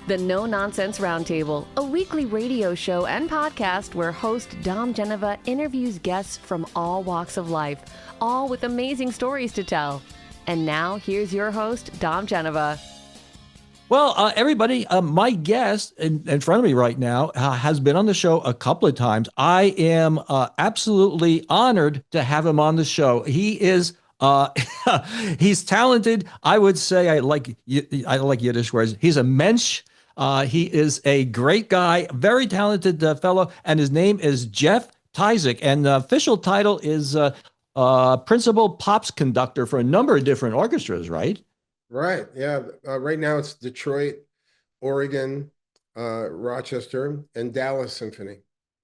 The No Nonsense Roundtable, a weekly radio show and podcast where host Dom Genova interviews guests from all walks of life, all with amazing stories to tell. And now, here's your host, Dom Genova. Well, everybody, my guest in front of me right now has been on the show a couple of times. I am absolutely honored to have him on the show. He is he's talented. I would say I like Yiddish words. He's a mensch. He is a great guy, very talented fellow, and his name is Jeff Tyzik. And the official title is Principal Pops Conductor for a number of different orchestras, right? Right. Yeah. Right now it's Detroit, Oregon, Rochester, and Dallas Symphony.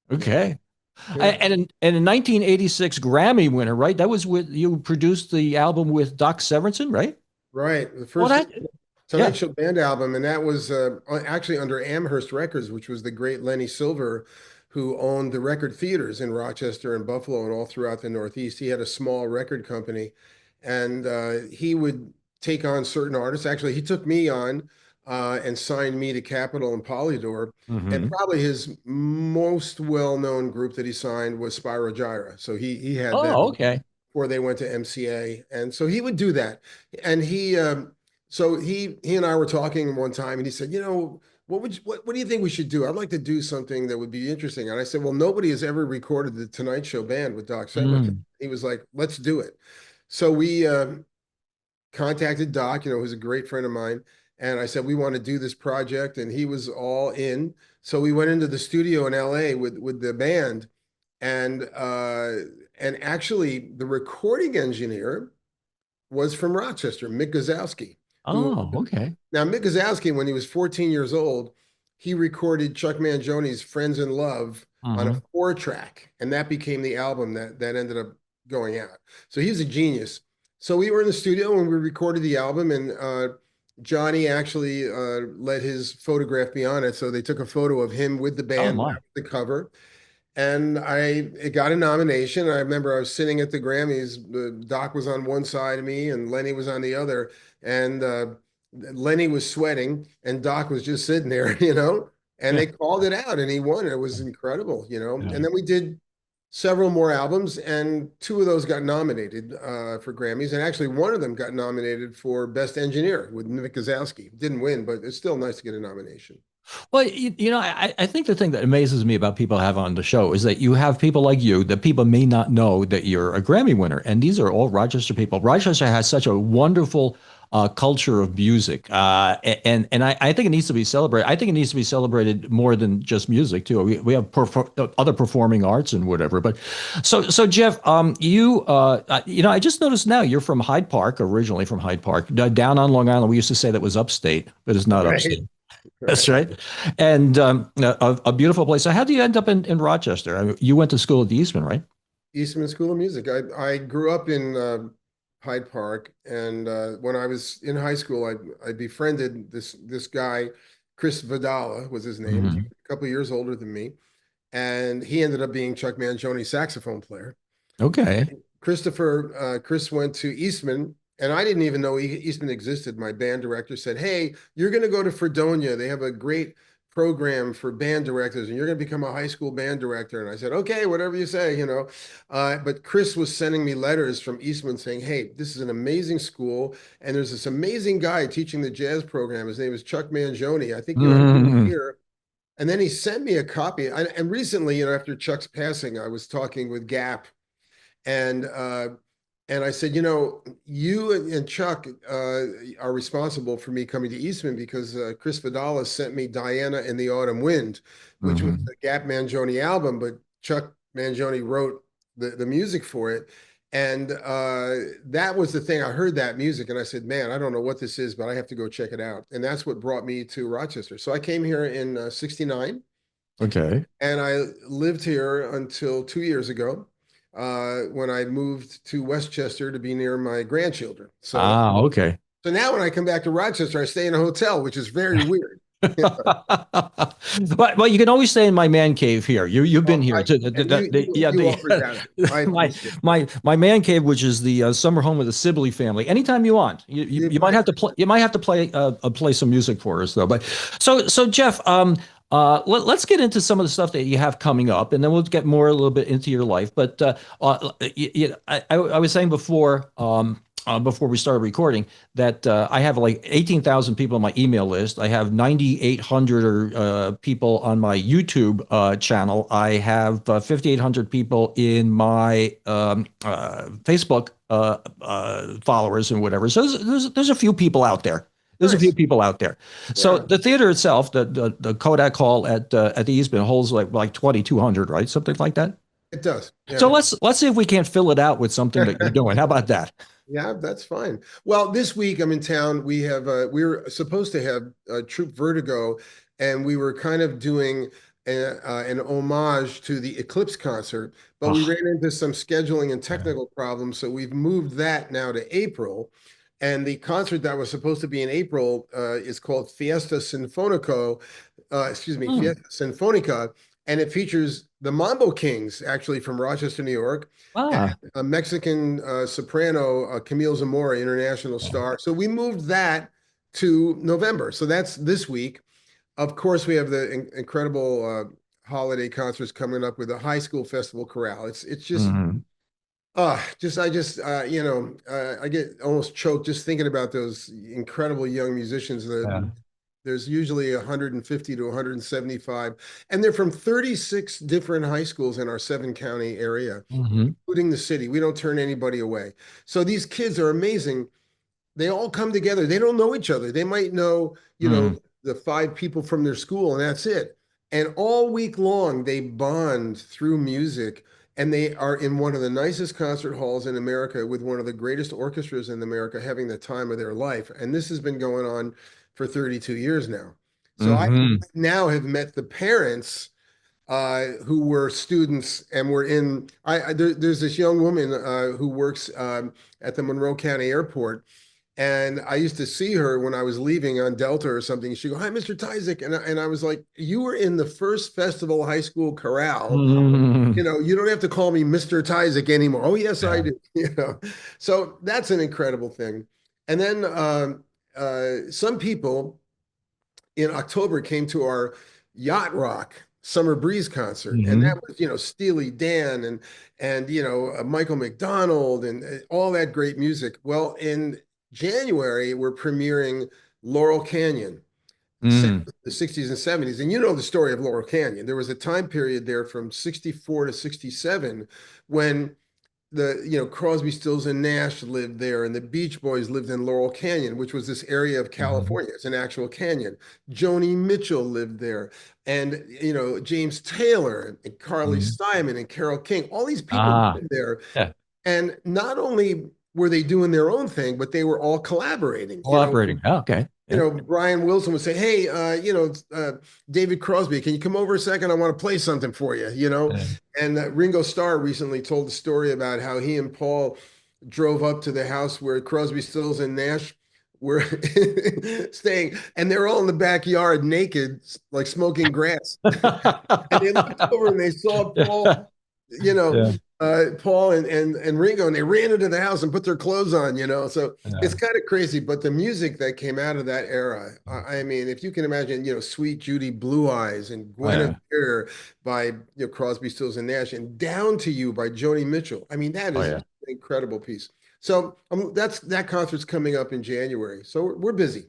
Okay. Yeah. And in 1986 Grammy winner, right? That was with you produced the album with Doc Severinsen, right? Right. The Well, first that Tonight Show Band album, and that was actually under Amherst Records, which was the great Lenny Silver, who owned the record theaters in Rochester and Buffalo and all throughout the Northeast. He had a small record company, and he would take on certain artists. Actually, he took me on and signed me to Capitol and Polydor. And probably his most well-known group that he signed was Spyro Gyra. So he had them okay. before they went to MCA, and so he would do that. And he and I were talking one time, and he said, what do you think we should do? I'd like to do something that would be interesting. And I said, well, nobody has ever recorded the Tonight Show Band with Doc Severinsen. He was like, let's do it. So we contacted Doc, who's a great friend of mine. And I said, we want to do this project. And he was all in. So we went into the studio in LA with the band. And actually the recording engineer was from Rochester, Mick Gazowski. Oh, okay. Now, Mick Gazowski, when he was 14 years old, he recorded Chuck Mangione's Friends in Love on a 4-track. And that became the album that ended up going out. So he was a genius. So we were in the studio and we recorded the album, and Johnny actually let his photograph be on it. So they took a photo of him with the band, the cover, and it got a nomination. I remember I was sitting at the Grammys. Doc was on one side of me and Lenny was on the other, and Lenny was sweating and Doc was just sitting there, and they called it out and he won. It was incredible, And then we did several more albums, and 2 of those got nominated for Grammys, and actually one of them got nominated for Best Engineer with Mick Gazowski. Didn't win, but it's still nice to get a nomination. Well, I think the thing that amazes me about people I have on the show is that you have people like you that people may not know that you're a Grammy winner, and these are all Rochester people. Rochester has such a wonderful culture of music, and I think it needs to be celebrated. I think it needs to be celebrated more than just music too. We have other performing arts and whatever. But so Jeff, I just noticed now you're from Hyde Park, originally from Hyde Park, down on Long Island. We used to say that was upstate, but it's not upstate. That's right. And a beautiful place. So how do you end up in Rochester? I mean, you went to school at the Eastman, right? Eastman School of Music. I grew up in Hyde Park, and when I was in high school, I befriended this guy, Chris Vidala was his name. He was a couple of years older than me, and he ended up being Chuck Mangione's saxophone player. Okay. Chris went to Eastman, and I didn't even know Eastman existed. My band director said, hey, you're going to go to Fredonia. They have a great program for band directors, and you're going to become a high school band director. And I said, okay, whatever you say, But Chris was sending me letters from Eastman saying, hey, this is an amazing school, and there's this amazing guy teaching the jazz program. His name is Chuck Mangione. I think you're here. And then he sent me a copy. And recently, after Chuck's passing, I was talking with Gap, and I said, you and Chuck are responsible for me coming to Eastman because Chris Vidala sent me Diana in the Autumn Wind, which was the Gap Mangione album, but Chuck Mangione wrote the music for it. And that was the thing. I heard that music and I said, man, I don't know what this is, but I have to go check it out. And that's what brought me to Rochester. So I came here in 69. Okay. And I lived here until 2 years ago. When I moved to Westchester to be near my grandchildren. So okay. So now when I come back to Rochester, I stay in a hotel, which is very weird. But you can always stay in my man cave here. You've been Well, here. and you offered that. I My appreciate it. my man cave, which is the summer home of the Sibley family. Anytime you want, you might have to play. You might have to play some music for us though. But so Jeff, let's get into some of the stuff that you have coming up, and then we'll get more a little bit into your life. But I was saying before. Before we started recording, that I have like 18,000 people on my email list. I have 9,800 people on my YouTube channel. I have 5,800 people in my Facebook followers and whatever. So there's a few people out there. There's a few Nice. people out there. So Yeah, the theater itself, the Kodak Hall at the Eastman holds like 2,200, right? Something like that. it does. So Yeah. let's see if we can't fill it out with something that you're doing. How about that? Yeah, that's fine. Well, this week I'm in town. We were supposed to have Troop Vertigo, and we were kind of doing an homage to the Eclipse concert, but we Oh, ran into some scheduling and yeah. technical problems, so we've moved that now to April. And the concert that was supposed to be in April is called Hmm. Fiesta Sinfonica, and it features the Mambo Kings, actually from Rochester, New York, and Ah. a Mexican soprano, Camille Zamora, international star. So we moved that to November. So that's this week. Of course, we have the incredible holiday concerts coming up with the High School Festival Chorale. It's Mhm. I get almost choked just thinking about those incredible young musicians. Yeah. There's usually 150 to 175, and they're from 36 different high schools in our 7 county area, Mhm. including the city. We don't turn anybody away. So these kids are amazing. They all come together. They don't know each other. They might know, Mhm. the 5 people from their school, and that's it. And all week long, they bond through music. And they are in one of the nicest concert halls in America with one of the greatest orchestras in America having the time of their life. And this has been going on for 32 years now. So I Mhm. now have met the parents who were students and were in. There's this young woman who works at the Monroe County Airport, and I used to see her when I was leaving on Delta or something. She'd go, "Hi, Mr. Tyzik," and I was like, "You were in the first festival high school chorale. Mhm. You don't have to call me Mr. Tyzik anymore." "Oh, yes, I Yeah. do." So that's an incredible thing. And then some people in October came to our Yacht Rock Summer Breeze concert, and that Mhm. was Steely Dan and Michael McDonald and all that great music. Well, in January we're premiering Laurel Canyon, Mhm. the 60s and 70s, and you know the story of Laurel Canyon. There was a time period there from 64 to 67 when Crosby, Stills, and Nash lived there, and the Beach Boys lived in Laurel Canyon, which was this area of Mhm. California. It's an actual canyon. Joni Mitchell lived there, and James Taylor and Carly Mhm. Simon and Carole King. All these people Ah. lived there, Yeah. and not only were they doing their own thing, but they were all collaborating. Cooperating. Oh, okay. Yeah. Brian Wilson would say, "Hey, David Crosby, can you come over a second? I want to play something for you." Yeah. And Ringo Starr recently told a story about how he and Paul drove up to the house where Crosby, Stills, and Nash were staying, and they're all in the backyard naked, like smoking grass. And they looked over and they saw Yeah. Yeah. Paul and Ringo, and they ran into the house and put their clothes on. So it's Yeah. kind of crazy, but the music that came out of that era, I mean, if you can imagine, Sweet Judy Blue Eyes and Oh, yeah. Guinevere by Crosby, Stills, and Nash, and Down to You by Joni Mitchell. I mean, that Oh, is yeah. an incredible piece. So that concert's coming up in January. So we're busy.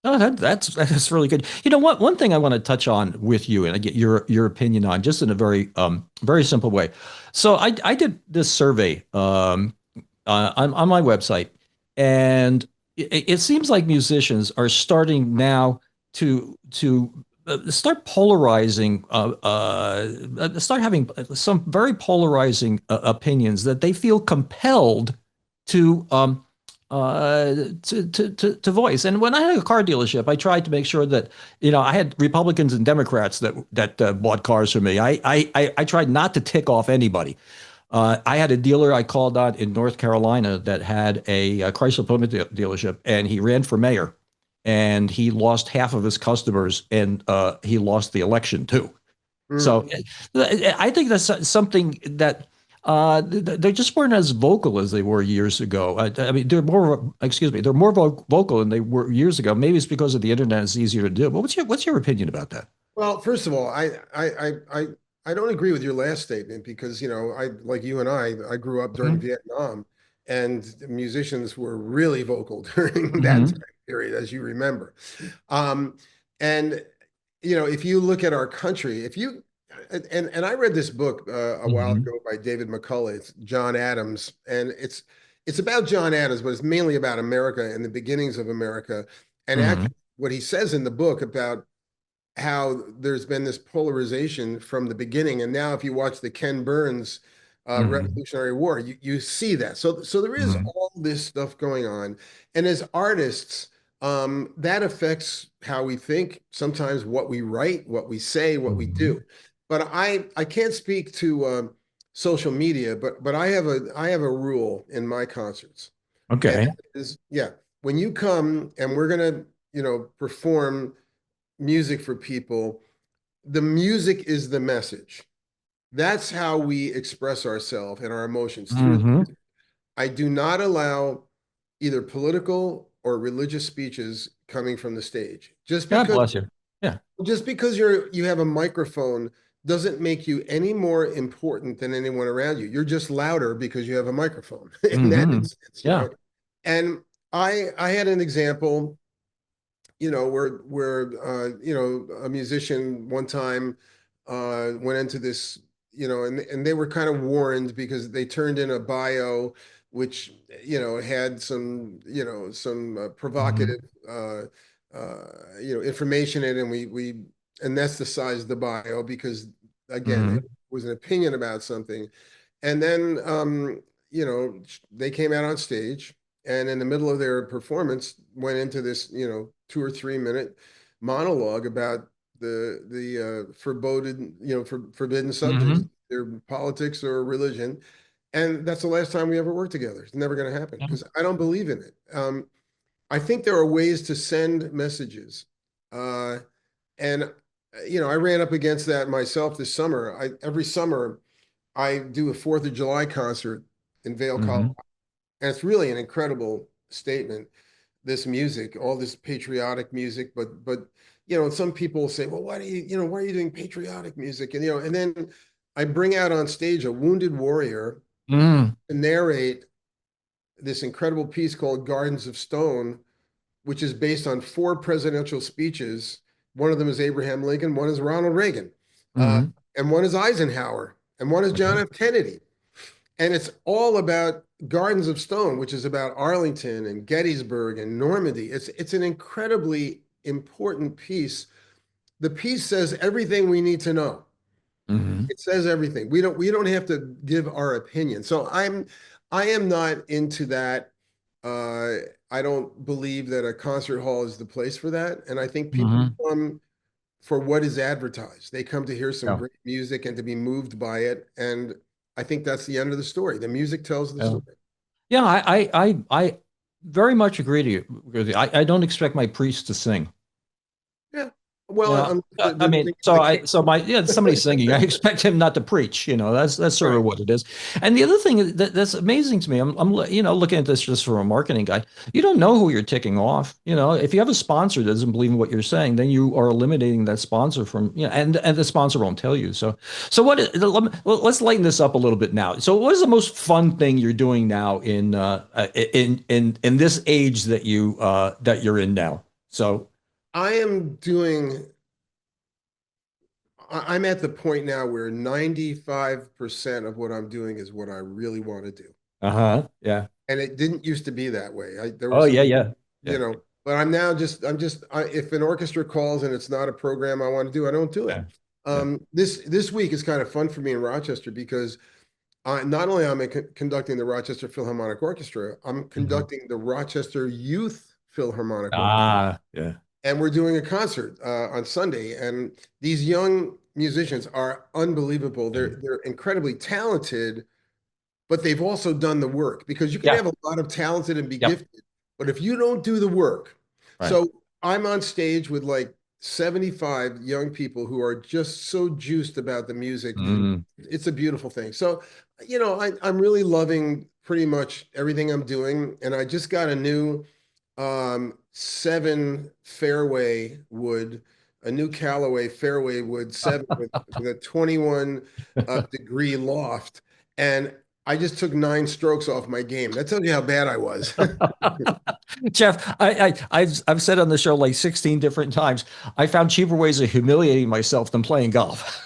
Oh, that's really good. You know what? One thing I want to touch on with you and I get your opinion on, just in a very simple way. So I did this survey on my website, and it seems like musicians are starting now to start polarizing, start having some very polarizing opinions that they feel compelled to to voice. And when I had a car dealership, I tried to make sure that I had Republicans and Democrats that bought cars from me. I tried not to tick off anybody. I had a dealer I called on in North Carolina that had a Chrysler Plymouth dealership, and he ran for mayor. and he lost half of his customers, and he lost the election too. So Mm. I think that's something that they just weren't as vocal as they were years ago. I mean, they're more vocal than they were years ago. Maybe it's because of the internet; it's easier to do. But what's your opinion about that? Well, first of all, I don't agree with your last statement because, I like you and I grew up during Hmm. Vietnam, and musicians were really vocal during that time Hmm. period, as you remember. Um, and if you look at our country, if you and I read this book a while Hmm. ago by David McCullough, it's John Adams, and it's about John Adams, but it's mainly about America and the beginnings of America. And Hmm. actually, what he says in the book about how there's been this polarization from the beginning. And now, if you watch the Ken Burns Hmm. Revolutionary War, you see that. So there is Hmm. all this stuff going on. And as artists, that affects how we think, sometimes what we write, what we say, what we Hmm. do. But I can't speak to social media, but I have a rule in my concerts. And Okay. that is, yeah, when you come and we're gonna, perform music for people, the music is the message. That's how we express ourselves and our emotions through. Hmm. I do not allow either political or religious speeches coming from the stage. Just God because bless you. Yeah. just because you have a microphone doesn't make you any more important than anyone around you. You're just louder because you have a microphone in that Hmm. Yeah. instance. And I had an example, where a musician one time went into this, and they were kind of warned because they turned in a bio which had some provocative Hmm. uh, information in it, and we anesthetized the bio because, again, it Hmm. was an opinion about something. And then, they came out on stage, and in the middle of their performance, went into this, 2 or 3 minute monologue about the forbidden, forbidden subjects, Hmm. their politics or religion. And that's the last time we ever work together. It's never going to happen because I don't believe in it. I think there are ways to send messages. And I ran up against that myself this summer. Every summer I do a Fourth of July concert in Vail, Colorado, Hmm. and it's really an incredible statement. This music, all this patriotic music, but some people say, well, why are you doing patriotic music? And then I bring out on stage a wounded warrior Hmm. to narrate this incredible piece called Gardens of Stone, which is based on four presidential speeches. One of them is Abraham Lincoln, one is Ronald Reagan, uh, Hmm. and one is Eisenhower, and one is John F. Kennedy. And it's all about Gardens of Stone, which is about Arlington and Gettysburg and Normandy. It's an incredibly important piece. The piece says everything we need to know. Hmm. It says everything. We don't have to give our opinion. So I am not into that. Uh, I don't believe that a concert hall is the place for that. And I think people Hmm. come for what is advertised. They come to hear some Yeah. great music and to be moved by it. And I think that's the end of the story. The music tells the Yeah. story. Yeah. I very much agree with you. I don't expect my priest to sing. Yeah. Well, You know, I they're mean, singing the king. somebody singing. I expect him not to preach. That's sort Right. of what it is. And the other thing that's amazing to me, I'm looking at this just from a marketing guy. You don't know who you're ticking off. If you have a sponsor that doesn't believe in what you're saying, then you are eliminating that sponsor from and the sponsor won't tell you. So let's lighten this up a little bit now. So what is the most fun thing you're doing now in this age that you're in now? So. I am doing, I'm at the point now where 95% of what I'm doing is what I really want to do. Uh-huh. Yeah. And it didn't used to be that way. There were Oh some, yeah, yeah, yeah, but if an orchestra calls and it's not a program I want to do, I don't do it. yeah, yeah. This week is kind of fun for me in Rochester because not only am I conducting the Rochester Philharmonic Orchestra, I'm Hmm. conducting the Rochester Youth Philharmonic Orchestra, Ah, yeah. and we're doing a concert on Sunday. And these young musicians are unbelievable. Yeah. They're incredibly talented, but they've also done the work because you can Yeah. have a lot of talented and be Yep. gifted, but if you don't do the work, Right. so I'm on stage with like 75 young people who are just so juiced about the music. Mm. It's a beautiful thing. So, I'm really loving pretty much everything I'm doing. And I just got a new 7 fairway wood, a new Callaway fairway wood 7 with a 21 degree loft. And I just took 9 strokes off my game. That tells you how bad I was. Jeff, I've said on the show like 16 different times, I found cheaper ways of humiliating myself than playing golf.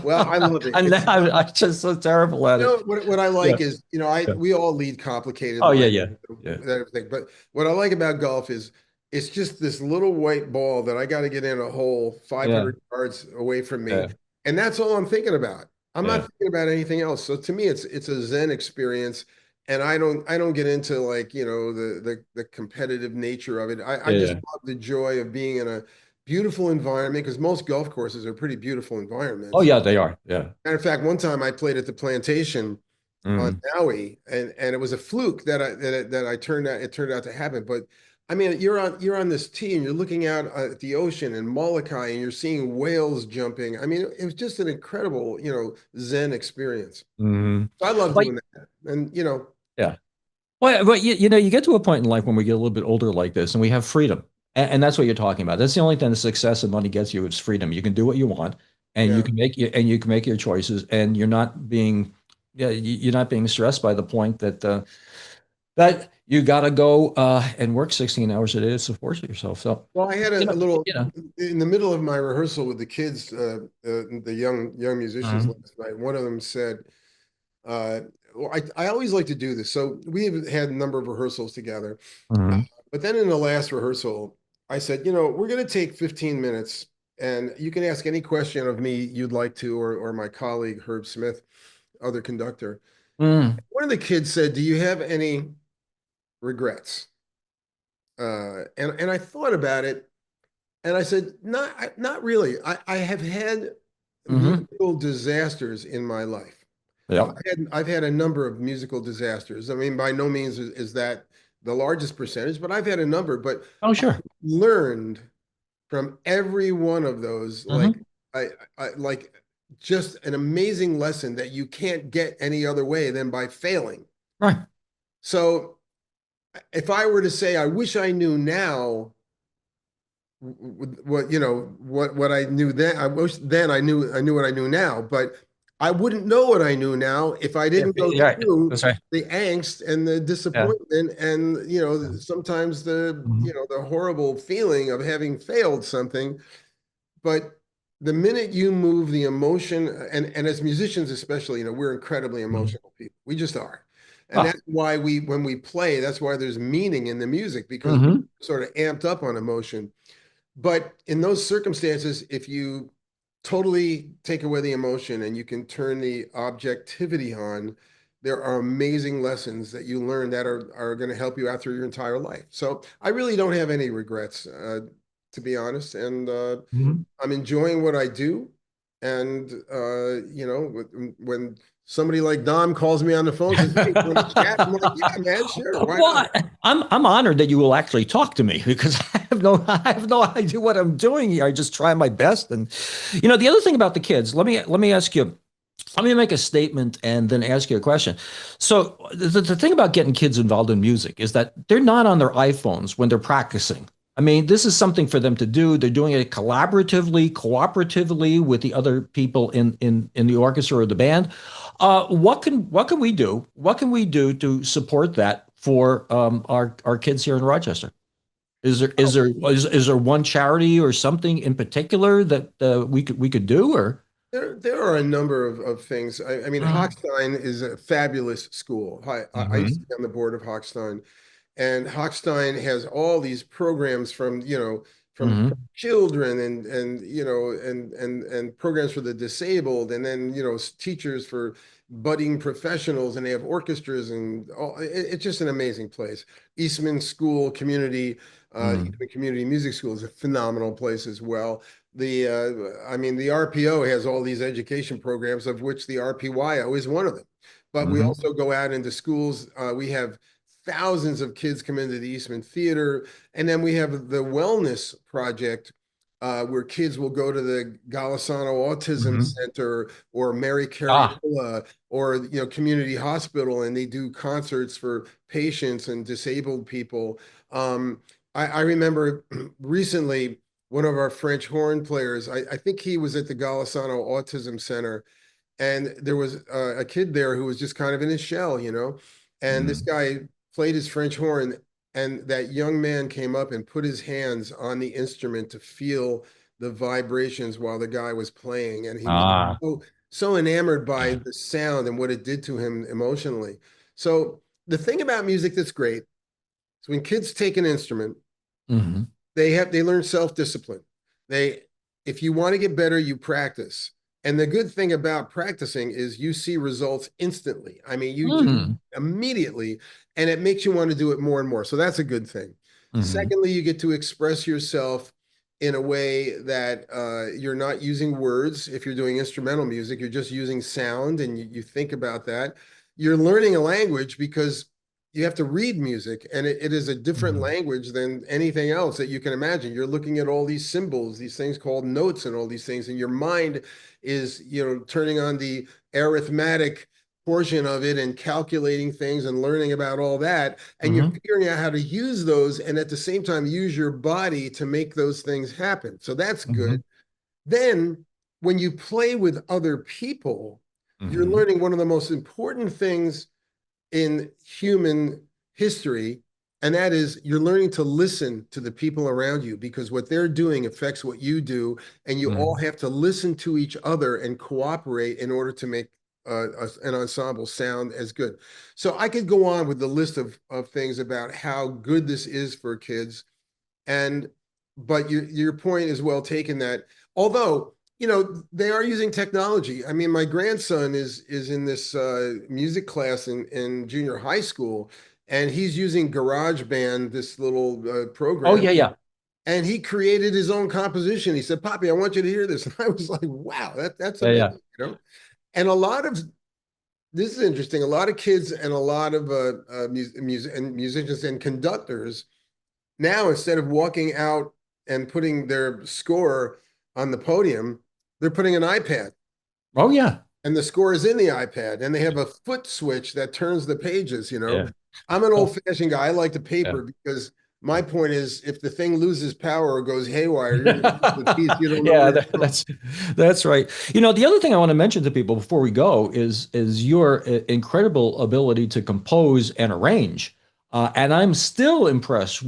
Well, I love it. And now I'm just so terrible at it. What I Yeah. like is, Yeah. we all lead complicated Oh, yeah, lives yeah. Yeah. with everything. But what I like about golf is it's just this little white ball that I got to get in a hole Yeah. 500 yards away from me. Yeah. And that's all I'm thinking about. I'm not Yeah. thinking about anything else. So to me, it's a Zen experience. And I don't get into like, the competitive nature of it. I Yeah. just Yeah. love the joy of being in a beautiful environment because most golf courses are pretty beautiful Oh, environments. yeah, they are. Yeah. Matter of fact, one time I played at the Plantation on Mm. Maui, and it was a fluke that I turned out to happen. But I mean, you're on this tee and you're looking out at the ocean and Molokai and you're seeing whales jumping. I mean, it was just an incredible, Zen experience. Mm. So I love Like, doing that, and yeah. Well, but you get to a point in life when we get a little bit older like this and we have freedom. And that's what you're talking about. That's the only thing that success and money gets you is freedom. You can do what you want and yeah. you can make your choices and you're not being stressed by the point that you got to go and work 16 hours a day to support yourself. So, Well, I had you a know, little you know. in the middle of my rehearsal with the kids, the young musicians Mhm. last night. One of them said, well, I always like to do this. So we have had a number of rehearsals together. Mhm. But then in the last rehearsal, I said, we're going to take 15 minutes and you can ask any question of me you'd like to, or my colleague, Herb Smith, other conductor. Mm. One of the kids said, do you have any regrets? And I thought about it and I said, not really. I have had Mhm. musical disasters in my life. Yep. I've had a number of musical disasters. I mean, by no means is that the largest percentage, but I've had a number. But Oh, I sure. learned from every one of those, like Mhm. I like just an amazing lesson that you can't get any other way than by failing. Right. So if I were to say, I wish I knew now what I knew then. I wish then I knew what I knew now, but I wouldn't know what I knew now if I Yeah, didn't go yeah, right. through That's right. the angst and the Yeah. disappointment and sometimes the Mhm. the horrible feeling of having failed something. But the minute you move the emotion, and as musicians especially, we're incredibly Mhm. emotional people. We just are. And Ah. that's why when we play, that's why there's meaning in the music because we're Mhm. sort of amped up on emotion. But in those circumstances, if you totally take away the emotion and you can turn the objectivity on, there are amazing lessons that you learn that are going to help you out through your entire life. So I really don't have any regrets, to be honest. And Mhm. I'm enjoying what I do. And, when somebody like Dom calls me on the phone and says, hey, you want to chat? I'm like, yeah, man, sure. Why Well, not? I'm honored that you will actually talk to me because I have no idea what I'm doing here. I just try my best. And the other thing about the kids, let me ask you, let me make a statement and then ask you a question. So the thing about getting kids involved in music is that they're not on their iPhones when they're practicing. I mean, this is something for them to do. They're doing it collaboratively, cooperatively with the other people in the orchestra or the band. What can we do? What can we do to support that for our kids here in Rochester? Is there is there is there one charity or something in particular that we could do or? There are a number of things. I mean, Hochstein is a fabulous school. I used to Mm-hmm. be on the board of Hochstein, and Hochstein has all these programs from Mm-hmm. children and programs for the disabled, and then teachers for budding professionals, and they have orchestras and all. It's just an amazing place. Eastman School Community, Mm-hmm. Eastman Community Music School is a phenomenal place as well. I mean, the RPO has all these education programs, of which the RPYO is one of them. But we Mm-hmm. also go out into schools. We have thousands of kids come into the Eastman Theater. And then we have the Wellness Project, where kids will go to the Golisano Autism Hmm. Center or Mary Ah. Cariola or community hospital, and they do concerts for patients and disabled people. I remember recently one of our French horn players. I think he was at the Golisano Autism Center, and there was a kid there who was just kind of in his shell, and this Mm. guy played his French horn, and that young man came up and put his hands on the instrument to feel the vibrations while the guy was playing, and he was Ah. so enamored by the sound and what it did to him emotionally. So the thing about music that's great is when kids take an instrument, Hmm. they learn self-discipline. They If you want to get better, you practice. And the good thing about practicing is you see results instantly. I mean, you just Hmm. immediately, and it makes you want to do it more and more. So that's a good thing. Hmm. Secondly, you get to express yourself in a way that you're not using words. If you're doing instrumental music, you're just using sound, and you think about that. You're learning a language because you have to read music, and it is a different Hmm. language than anything else that you can imagine. You're looking at all these symbols, these things called notes, and all these things, and your mind is turning on the arithmetic portion of it and calculating things and learning about all that, and you're Hmm. figuring out how to use those, and at the same time use your body to make those things happen. So that's Hmm. good. Then when you play with other people, you're Hmm. learning one of the most important things in human history, and that is you're learning to listen to the people around you, because what they're doing affects what you do, and you all Hmm. have to listen to each other and cooperate in order to make an ensemble sound as good. So I could go on with the list of things about how good this is for kids, and but your point is well taken, that although they are using technology. I mean, my grandson is in this music class in junior high school, and he's using GarageBand, this little Oh, program, yeah, yeah. and he created his own composition. He said, "Poppy, I want you to hear this." And I was like, "Wow, that's Yeah, yeah. amazing." And a lot of this is interesting. A lot of kids and a lot of musicians and conductors now, instead of walking out and putting their score on the podium, they're putting an iPad, Oh, yeah. and the score is in the iPad, and they have a foot switch that turns the pages. Yeah. I'm an old-fashioned guy. I like the Yeah. paper because my point is, if the thing loses power or goes haywire, you're going to lose the piece. You don't know Yeah, where it's from. that's right. The other thing I want to mention to people before we go is your incredible ability to compose and arrange. And I'm still impressed uh,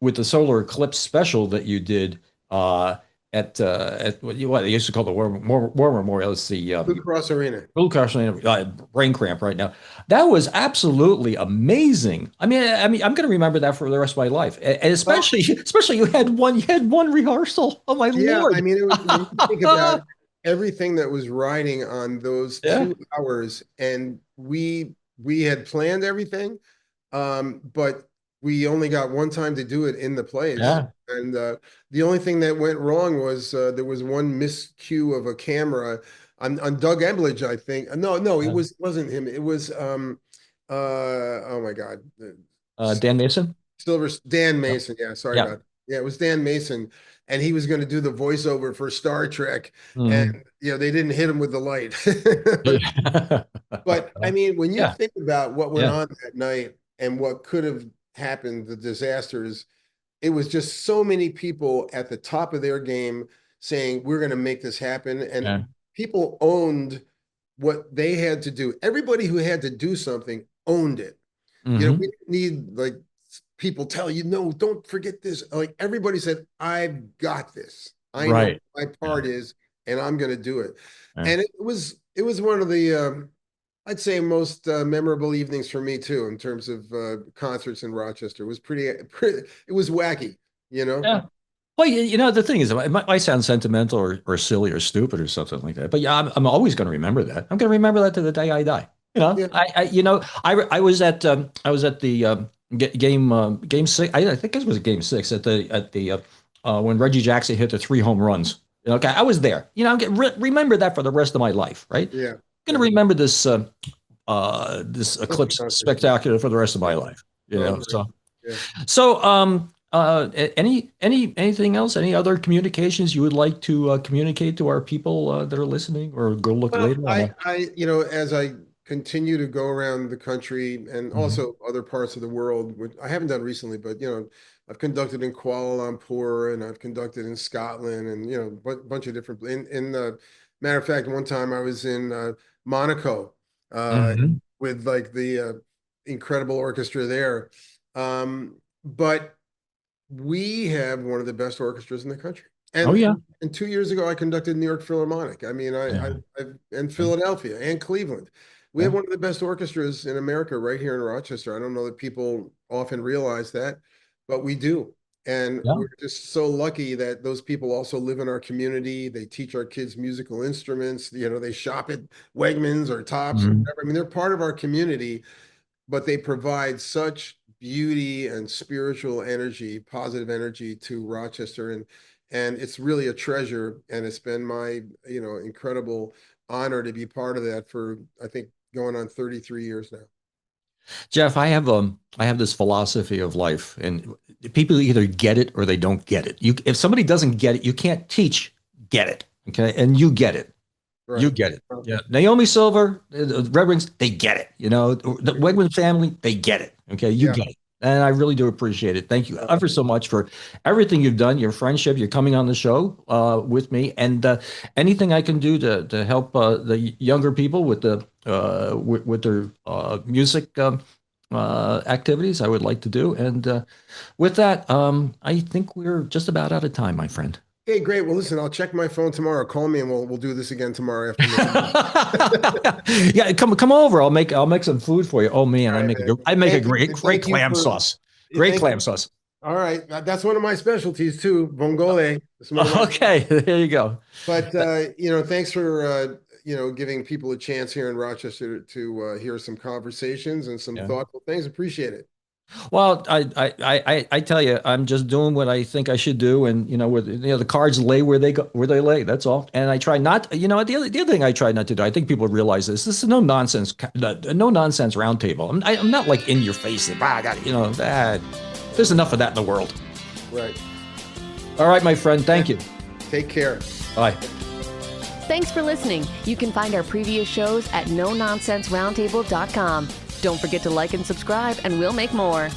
with the solar eclipse special that you did at what they used to call the War Memorial. It's the Blue Cross Arena. Blue Cross brain cramp right now. That was absolutely amazing. I'm going to remember that for the rest of my life. And Well, especially you had one rehearsal. Oh my yeah, I Lord. mean, when you think about everything that was riding on those Yeah. 2 hours, and we had planned everything, but we only got one time to do it in the place. Yeah. And the only thing that went wrong was there was one miscue of a camera on Doug Emblidge, I think. No, Yeah. wasn't him. It was oh my God, Dan Mason. Dan Yeah. Mason. Yeah, sorry Yeah. about that. Yeah, it was Dan Mason, and he was going to do the voiceover for Star Trek, and Mhm. they didn't hit him with the light. Yeah. But I mean, when you Yeah. think about what went Yeah. on that night and what could have happened, the disasters, it was just so many people at the top of their game saying, "We're going to make this happen." And Yeah. people owned what they had to do. Everybody who had to do something owned it. We Hmm. didn't need like people tell you, "No, don't forget this." Like everybody said, "I've got this. I know Right. what my Yeah. part is, and I'm going to do it." Yeah. And it was one of the I'd say most memorable evenings for me too, in terms of concerts in Rochester. It was pretty. It was wacky. Yeah. Well, the thing is, it might sound sentimental or silly or stupid or something like that, but yeah, I'm always going to remember that. I'm going to remember that to the day I die. Yeah, I was at the game six. I think it was game six at the when Reggie Jackson hit the 3 home runs. Okay, I was there. Remember that for the rest of my life, right? yeah, Going to yeah. remember this this Such a eclipse concert. spectacular for the rest of my life. Oh, great. So Yeah. so anything else? Any other communications you would like to communicate to our people that are listening, or go look Well, later on that? as I continue to go around the country and Mhm. also other parts of the world, which I haven't done recently, but I've conducted in Kuala Lumpur and I've conducted in Scotland and bunch of different. In the matter of fact, one time I was in Monaco uh, Mhm. with like the incredible orchestra there, but we have one of the best orchestras in the country. Oh yeah. And 2 years ago, I conducted New York Philharmonic. I mean, Yeah. and Yeah. Philadelphia and Cleveland. We have Yeah. one of the best orchestras in America right here in Rochester. I don't know that people often realize that, but we do. And Yeah. we're just so lucky that those people also live in our community. They teach our kids musical instruments. They shop at Wegmans or Tops or Mhm. whatever. I mean, they're part of our community, but they provide such beauty and spiritual energy, positive energy to Rochester, and it's really a treasure. And it's been my incredible honor to be part of that for I think going on 33 years now. Jeff, I have this philosophy of life, and people either get it or they don't get it. If somebody doesn't get it, you can't teach get it. Okay, and you get it. You Right. get it. Yeah. Naomi Silver, the Reverends, they get it. The Wegman family, they get it. Okay. You Yeah. get it. And I really do appreciate it. Thank you ever so much for everything you've done, your friendship, you're coming on the show with me, and anything I can do to help the younger people with with their music activities, I would like to do. And with that, I think we're just about out of time, my friend. Hey, great. Well, listen, I'll check my phone tomorrow. Call me and we'll do this again tomorrow afternoon. Yeah, come over. I'll make some food for you. Oh man, All right, man. I make a Thank you. great And great thank you clam for sauce. Great thank clam you. sauce. All right. That's one of my specialties too. Vongole. It's one of my Okay, there you go. But thanks for giving people a chance here in Rochester to hear some conversations and some Yeah. thoughtful things. Appreciate it. Well, I tell you, I'm just doing what I think I should do, and the cards lay where they lay. That's all. And I try not, the other thing I try not to do. I think people realize this. This is no nonsense roundtable. I'm not like in your face. I got that. There's enough of that in the world. Right. All right, my friend. Thank you. Take care. Bye. Thanks for listening. You can find our previous shows at nononsenseroundtable.com. Don't forget to like and subscribe, and we'll make more.